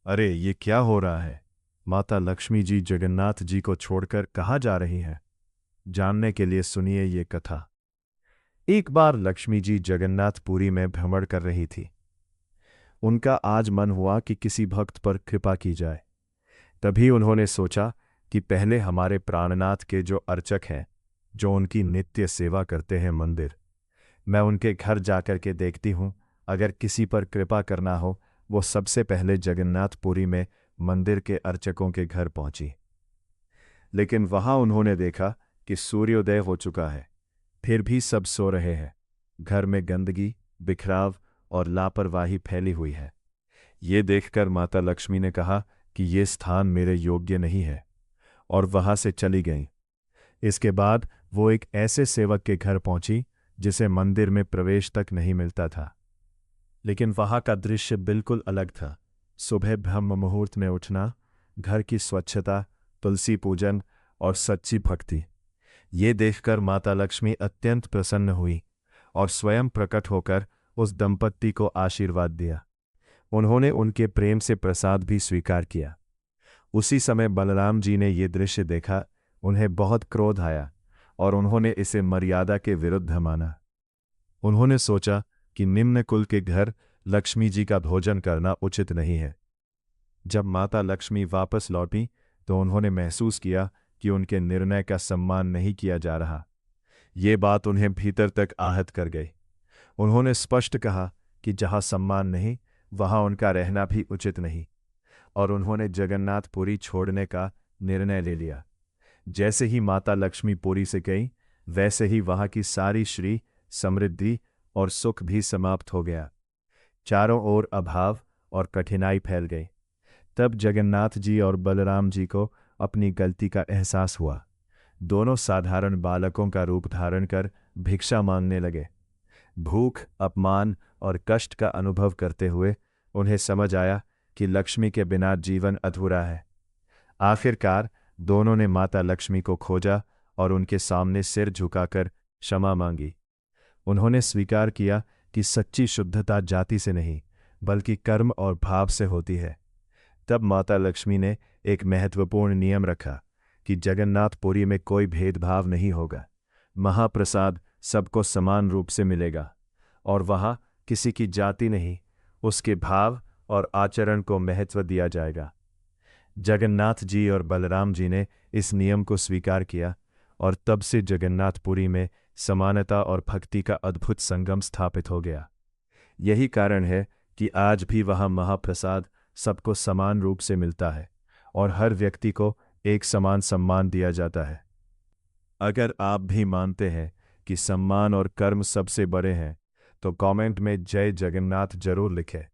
अरे ये क्या हो रहा है? माता लक्ष्मी जी जगन्नाथ जी को छोड़कर कहाँ जा रही हैं? जानने के लिए सुनिए ये कथा। एक बार लक्ष्मी जी जगन्नाथपुरी में भ्रमण कर रही थी। उनका आज मन हुआ कि किसी भक्त पर कृपा की जाए। तभी उन्होंने सोचा कि पहले हमारे प्राणनाथ के जो अर्चक हैं, जो उनकी नित्य सेवा करते हैं मंदिर, मैं उनके घर जाकर के देखती हूँ। अगर किसी पर कृपा करना हो, वो सबसे पहले जगन्नाथपुरी में मंदिर के अर्चकों के घर पहुंची। लेकिन वहां उन्होंने देखा कि सूर्योदय हो चुका है, फिर भी सब सो रहे हैं। घर में गंदगी, बिखराव और लापरवाही फैली हुई है। ये देखकर माता लक्ष्मी ने कहा कि ये स्थान मेरे योग्य नहीं है, और वहां से चली गईं। इसके बाद वो एक ऐसे सेवक के घर पहुंची जिसे मंदिर में प्रवेश तक नहीं मिलता था। लेकिन वहां का दृश्य बिल्कुल अलग था। सुबह ब्रह्म मुहूर्त में उठना, घर की स्वच्छता, तुलसी पूजन और सच्ची भक्ति। ये देखकर माता लक्ष्मी अत्यंत प्रसन्न हुई और स्वयं प्रकट होकर उस दंपत्ति को आशीर्वाद दिया। उन्होंने उनके प्रेम से प्रसाद भी स्वीकार किया। उसी समय बलराम जी ने ये दृश्य देखा। उन्हें बहुत क्रोध आया और उन्होंने इसे मर्यादा के विरुद्ध माना। उन्होंने सोचा कि निम्न कुल के घर लक्ष्मी जी का भोजन करना उचित नहीं है। जब माता लक्ष्मी वापस लौटी तो उन्होंने महसूस किया कि उनके निर्णय का सम्मान नहीं किया जा रहा। ये बात उन्हें भीतर तक आहत कर गई। उन्होंने स्पष्ट कहा कि जहाँ सम्मान नहीं, वहाँ उनका रहना भी उचित नहीं, और उन्होंने जगन्नाथपुरी छोड़ने का निर्णय ले लिया। जैसे ही माता लक्ष्मी पुरी से गई, वैसे ही वहाँ की सारी श्री, समृद्धि और सुख भी समाप्त हो गया। चारों ओर अभाव और कठिनाई फैल गई। तब जगन्नाथ जी और बलराम जी को अपनी गलती का एहसास हुआ। दोनों साधारण बालकों का रूप धारण कर भिक्षा मांगने लगे। भूख, अपमान और कष्ट का अनुभव करते हुए उन्हें समझ आया कि लक्ष्मी के बिना जीवन अधूरा है। आखिरकार दोनों ने माता लक्ष्मी को खोजा और उनके सामने सिर झुकाकर क्षमा मांगी। उन्होंने स्वीकार किया कि सच्ची शुद्धता जाति से नहीं, बल्कि कर्म और भाव से होती है। तब माता लक्ष्मी ने एक महत्वपूर्ण नियम रखा कि जगन्नाथपुरी में कोई भेदभाव नहीं होगा। महाप्रसाद सबको समान रूप से मिलेगा, और वहाँ किसी की जाति नहीं, उसके भाव और आचरण को महत्व दिया जाएगा। जगन्नाथ जी और बलराम जी ने इस नियम को स्वीकार किया, और तब से जगन्नाथपुरी में समानता और भक्ति का अद्भुत संगम स्थापित हो गया। यही कारण है कि आज भी वहाँ महाप्रसाद सबको समान रूप से मिलता है और हर व्यक्ति को एक समान सम्मान दिया जाता है। अगर आप भी मानते हैं कि सम्मान और कर्म सबसे बड़े हैं, तो कमेंट में जय जगन्नाथ जरूर लिखें।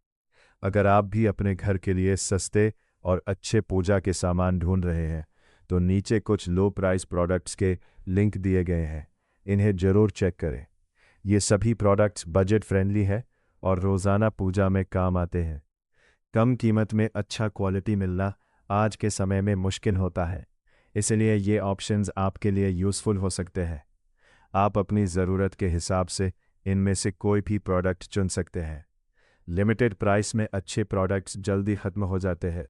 अगर आप भी अपने घर के लिए सस्ते और अच्छे पूजा के सामान ढूंढ रहे हैं, तो नीचे कुछ लो प्राइस प्रोडक्ट्स के लिंक दिए गए हैं। इन्हें जरूर चेक करें। ये सभी प्रोडक्ट्स बजट फ्रेंडली है और रोज़ाना पूजा में काम आते हैं। कम कीमत में अच्छा क्वालिटी मिलना आज के समय में मुश्किल होता है, इसलिए ये ऑप्शंस आपके लिए यूज़फुल हो सकते हैं। आप अपनी ज़रूरत के हिसाब से इनमें से कोई भी प्रोडक्ट चुन सकते हैं। लिमिटेड प्राइस में अच्छे प्रोडक्ट्स जल्दी ख़त्म हो जाते हैं।